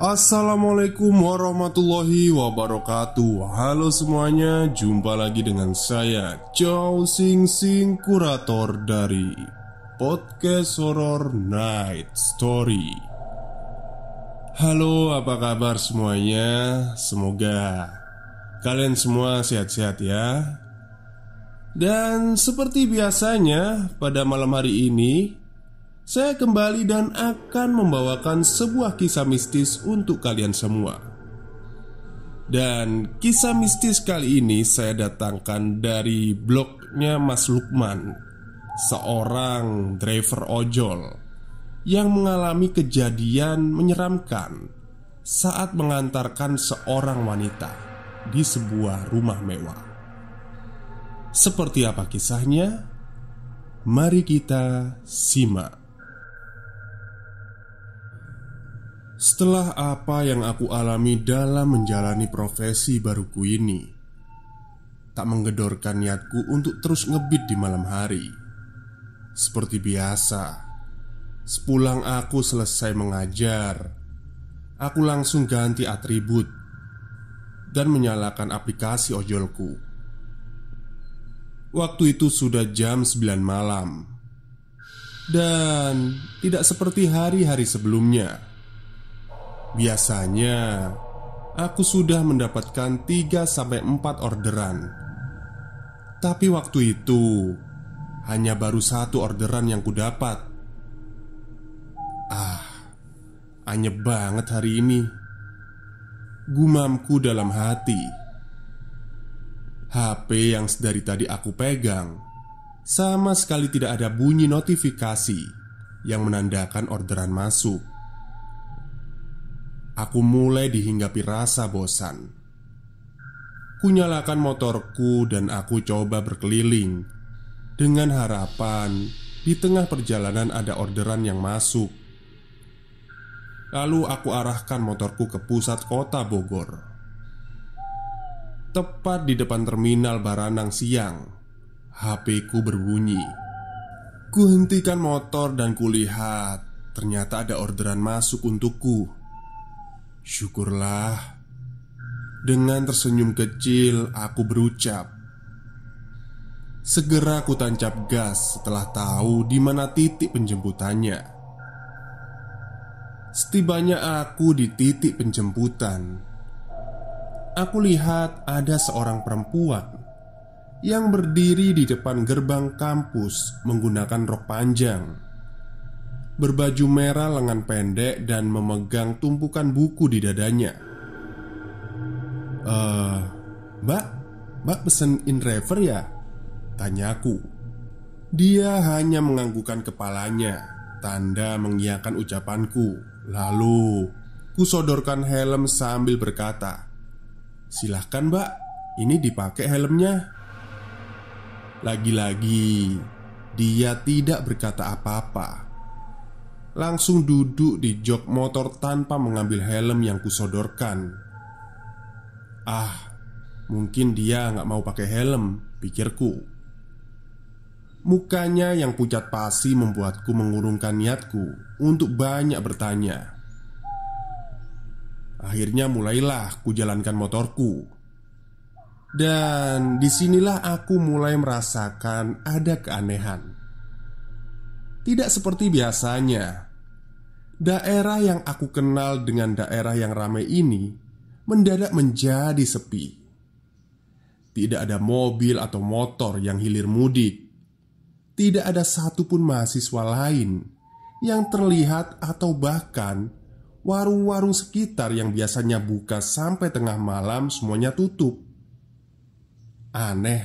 Assalamualaikum warahmatullahi wabarakatuh. Halo semuanya, jumpa lagi dengan saya Chow Sing Sing, kurator dari Podcast Horror Night Story. Halo, apa kabar semuanya? Semoga kalian semua sehat-sehat ya. Dan seperti biasanya, pada malam hari ini saya kembali dan akan membawakan sebuah kisah mistis untuk kalian semua. Dan kisah mistis kali ini saya datangkan dari blognya Mas Lukman, seorang driver ojol yang mengalami kejadian menyeramkan saat mengantarkan seorang wanita di sebuah rumah mewah. Seperti apa kisahnya? Mari kita simak. Setelah apa yang aku alami dalam menjalani profesi baruku ini, tak menggedorkan niatku untuk terus ngebit di malam hari. Seperti biasa, sepulang aku selesai mengajar, aku langsung ganti atribut dan menyalakan aplikasi ojolku. Waktu itu sudah jam 9 malam. Dan tidak seperti hari-hari sebelumnya. Biasanya aku sudah mendapatkan 3-4 orderan. Tapi waktu itu hanya baru 1 orderan yang kudapat. Anyep banget hari ini, gumamku dalam hati. HP yang dari tadi aku pegang sama sekali tidak ada bunyi notifikasi yang menandakan orderan masuk. Aku mulai dihinggapi rasa bosan. Kunyalakan motorku dan aku coba berkeliling dengan harapan di tengah perjalanan ada orderan yang masuk. Lalu aku arahkan motorku ke pusat kota Bogor. Tepat di depan terminal Baranang siang, HP-ku berbunyi. Kuhentikan motor dan kulihat ternyata ada orderan masuk untukku. Syukurlah. Dengan tersenyum kecil aku berucap. Segera aku tancap gas setelah tahu di mana titik penjemputannya. Setibanya aku di titik penjemputan, aku lihat ada seorang perempuan yang berdiri di depan gerbang kampus menggunakan rok panjang, berbaju merah lengan pendek dan memegang tumpukan buku di dadanya. Mbak pesen in driver ya?" tanyaku. Dia hanya menganggukkan kepalanya, tanda mengiyakan ucapanku. Lalu kusodorkan helm sambil berkata, "Silahkan mbak, ini dipakai helmnya." Lagi-lagi dia tidak berkata apa-apa. Langsung duduk di jok motor tanpa mengambil helm yang kusodorkan. Mungkin dia nggak mau pakai helm, pikirku. Mukanya yang pucat pasi membuatku mengurungkan niatku untuk banyak bertanya. Akhirnya mulailah kujalankan motorku. Dan disinilah aku mulai merasakan ada keanehan. Tidak seperti biasanya. Daerah yang aku kenal dengan daerah yang ramai ini mendadak menjadi sepi. Tidak ada mobil atau motor yang hilir mudik. Tidak ada satupun mahasiswa lain yang terlihat, atau bahkan warung-warung sekitar yang biasanya buka sampai tengah malam semuanya tutup. Aneh,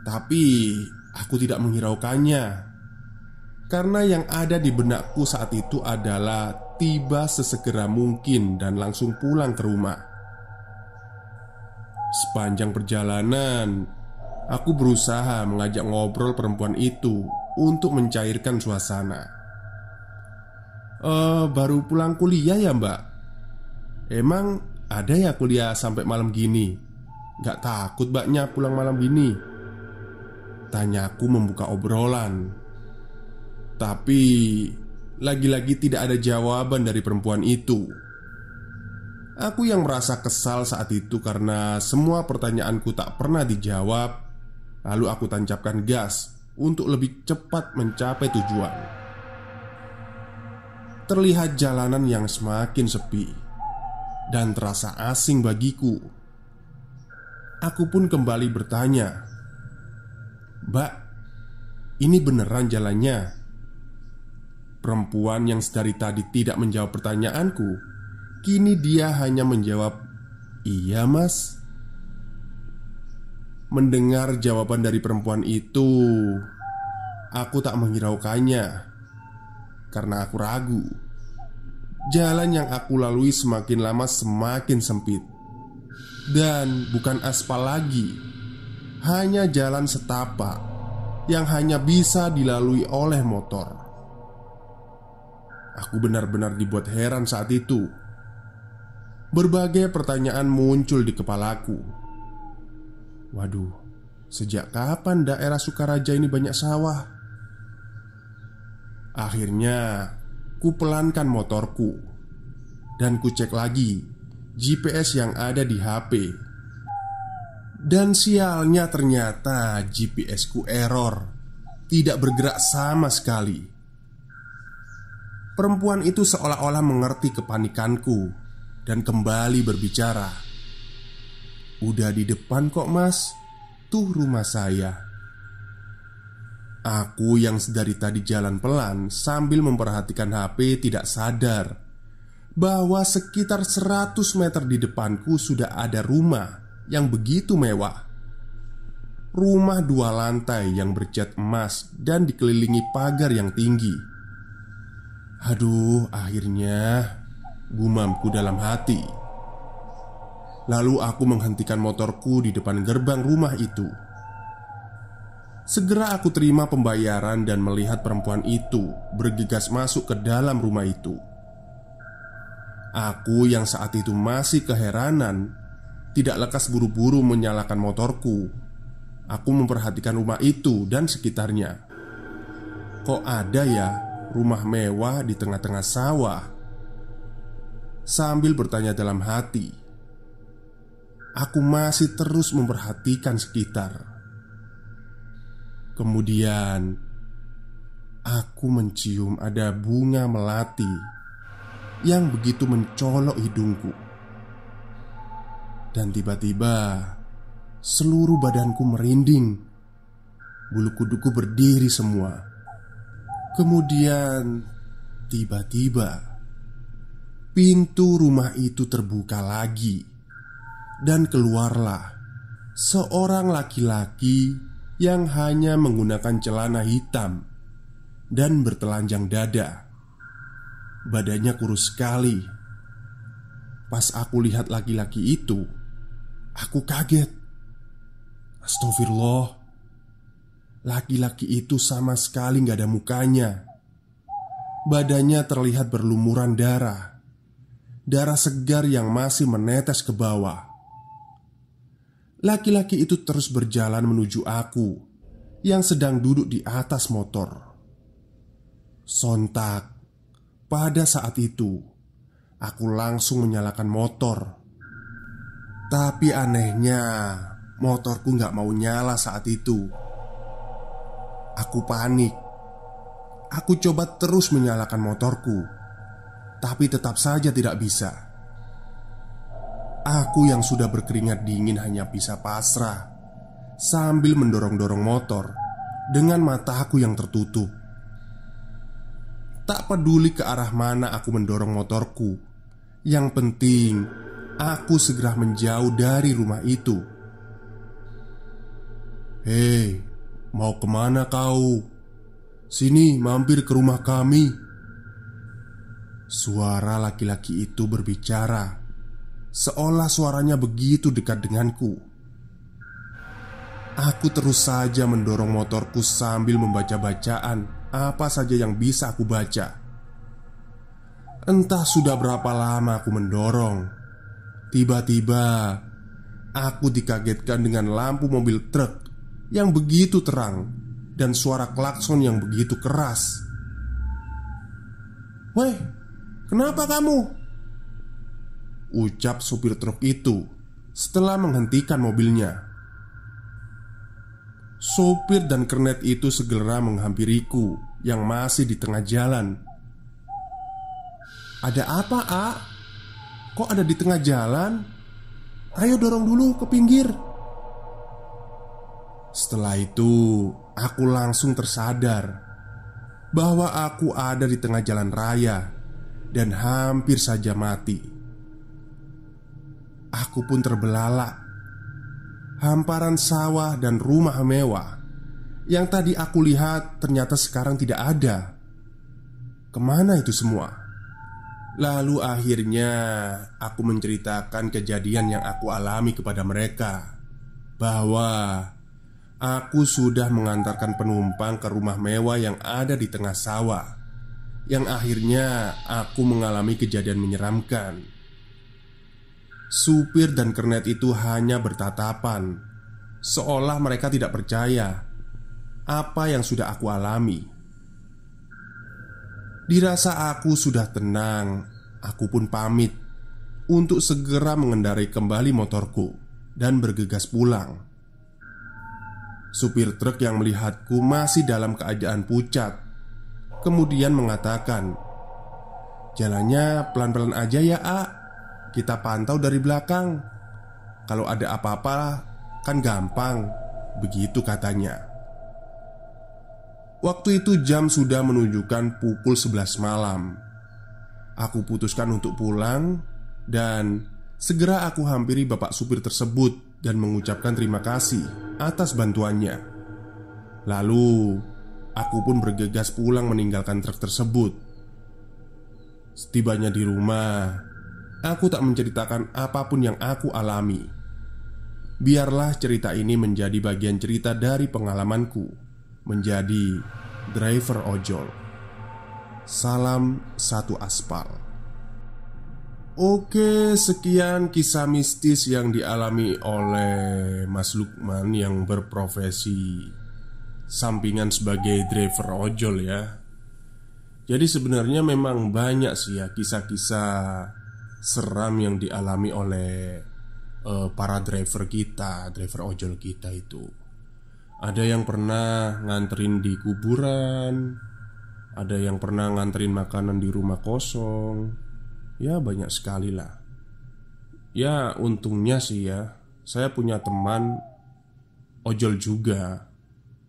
tapi aku tidak menghiraukannya. Karena yang ada di benakku saat itu adalah tiba sesegera mungkin dan langsung pulang ke rumah. Sepanjang perjalanan, aku berusaha mengajak ngobrol perempuan itu untuk mencairkan suasana. Baru pulang kuliah ya mbak? Emang ada ya kuliah sampai malam gini? Gak takut mbaknya pulang malam gini? Tanyaku membuka obrolan. Tapi lagi-lagi tidak ada jawaban dari perempuan itu. Aku yang merasa kesal saat itu karena semua pertanyaanku tak pernah dijawab. Lalu aku tancapkan gas untuk lebih cepat mencapai tujuan. Terlihat jalanan yang semakin sepi dan terasa asing bagiku. Aku pun kembali bertanya, "Mbak, ini beneran jalannya?" Perempuan yang sedari tadi tidak menjawab pertanyaanku, kini dia hanya menjawab, "Iya, Mas." Mendengar jawaban dari perempuan itu, aku tak menghiraukannya karena aku ragu. Jalan yang aku lalui semakin lama semakin sempit, dan bukan aspal lagi, hanya jalan setapak yang hanya bisa dilalui oleh motor. Aku benar-benar dibuat heran saat itu. Berbagai pertanyaan muncul di kepalaku. Waduh, sejak kapan daerah Sukaraja ini banyak sawah? Akhirnya, ku pelankan motorku dan ku cek lagi GPS yang ada di HP. Dan sialnya ternyata GPS ku error, tidak bergerak sama sekali. Perempuan itu seolah-olah mengerti kepanikanku dan kembali berbicara. "Udah di depan kok, Mas. Tuh rumah saya." Aku yang sedari tadi jalan pelan sambil memperhatikan HP tidak sadar bahwa sekitar 100 meter di depanku sudah ada rumah yang begitu mewah. Rumah 2 lantai yang bercat emas dan dikelilingi pagar yang tinggi. Aduh, akhirnya, gumamku dalam hati. Lalu aku menghentikan motorku di depan gerbang rumah itu. Segera aku terima pembayaran dan melihat perempuan itu bergegas masuk ke dalam rumah itu. Aku yang saat itu masih keheranan, tidak lekas buru-buru menyalakan motorku. Aku memperhatikan rumah itu dan sekitarnya. Kok ada ya rumah mewah di tengah-tengah sawah? Sambil bertanya dalam hati, aku masih terus memperhatikan sekitar. Kemudian aku mencium ada bunga melati yang begitu mencolok hidungku. Dan tiba-tiba seluruh badanku merinding. Bulu kuduku berdiri semua. Kemudian tiba-tiba pintu rumah itu terbuka lagi, dan keluarlah seorang laki-laki yang hanya menggunakan celana hitam dan bertelanjang dada. Badannya kurus sekali. Pas aku lihat laki-laki itu, aku kaget. Astagfirullah. Laki-laki itu sama sekali gak ada mukanya. Badannya terlihat berlumuran darah. Darah segar yang masih menetes ke bawah. Laki-laki itu terus berjalan menuju aku yang sedang duduk di atas motor. Sontak, pada saat itu aku langsung menyalakan motor. Tapi anehnya, motorku gak mau nyala saat itu. Aku panik. Aku coba terus menyalakan motorku, tapi tetap saja tidak bisa. Aku yang sudah berkeringat dingin hanya bisa pasrah sambil mendorong-dorong motor dengan mataku yang tertutup. Tak peduli ke arah mana aku mendorong motorku, yang penting aku segera menjauh dari rumah itu. "Hei, mau kemana kau? Sini, mampir ke rumah kami." Suara laki-laki itu berbicara, seolah suaranya begitu dekat denganku. Aku terus saja mendorong motorku sambil membaca bacaan apa saja yang bisa aku baca. Entah sudah berapa lama aku mendorong. Tiba-tiba aku dikagetkan dengan lampu mobil truk yang begitu terang dan suara klakson yang begitu keras. "Weh, kenapa kamu?" ucap supir truk itu setelah menghentikan mobilnya. Sopir dan kernet itu segera menghampiriku yang masih di tengah jalan. "Ada apa, A? Kok ada di tengah jalan? Ayo dorong dulu ke pinggir." Setelah itu, aku langsung tersadar bahwa aku ada di tengah jalan raya dan hampir saja mati. Aku pun terbelalak. Hamparan sawah dan rumah mewah yang tadi aku lihat ternyata sekarang tidak ada. Kemana itu semua? Lalu akhirnya aku menceritakan kejadian yang aku alami kepada mereka, bahwa aku sudah mengantarkan penumpang ke rumah mewah yang ada di tengah sawah, yang akhirnya aku mengalami kejadian menyeramkan. Supir dan kernet itu hanya bertatapan, seolah mereka tidak percaya apa yang sudah aku alami. Dirasa aku sudah tenang, aku pun pamit untuk segera mengendarai kembali motorku dan bergegas pulang. Supir truk yang melihatku masih dalam keadaan pucat kemudian mengatakan, "Jalannya pelan-pelan aja ya, A. Kita pantau dari belakang. Kalau ada apa-apa kan gampang." Begitu katanya. Waktu itu jam sudah menunjukkan pukul 11 malam. Aku putuskan untuk pulang dan segera aku hampiri bapak supir tersebut dan mengucapkan terima kasih atas bantuannya. Lalu aku pun bergegas pulang meninggalkan truk tersebut. Setibanya di rumah, aku tak menceritakan apapun yang aku alami. Biarlah cerita ini menjadi bagian cerita dari pengalamanku menjadi driver ojol. Salam satu aspal. Oke, sekian kisah mistis yang dialami oleh Mas Lukman yang berprofesi sampingan sebagai driver ojol ya. Jadi sebenarnya memang banyak sih ya kisah-kisah seram yang dialami oleh para driver kita, driver ojol kita itu. Ada yang pernah nganterin di kuburan, ada yang pernah nganterin makanan di rumah kosong. Ya banyak sekali lah. Ya untungnya sih ya, saya punya teman ojol juga,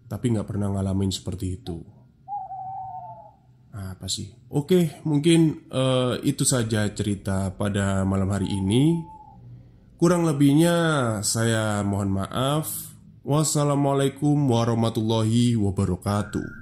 tapi nggak pernah ngalamin seperti itu. Apa sih? Oke, mungkin itu saja cerita pada malam hari ini. Kurang lebihnya saya mohon maaf. Wassalamualaikum warahmatullahi wabarakatuh.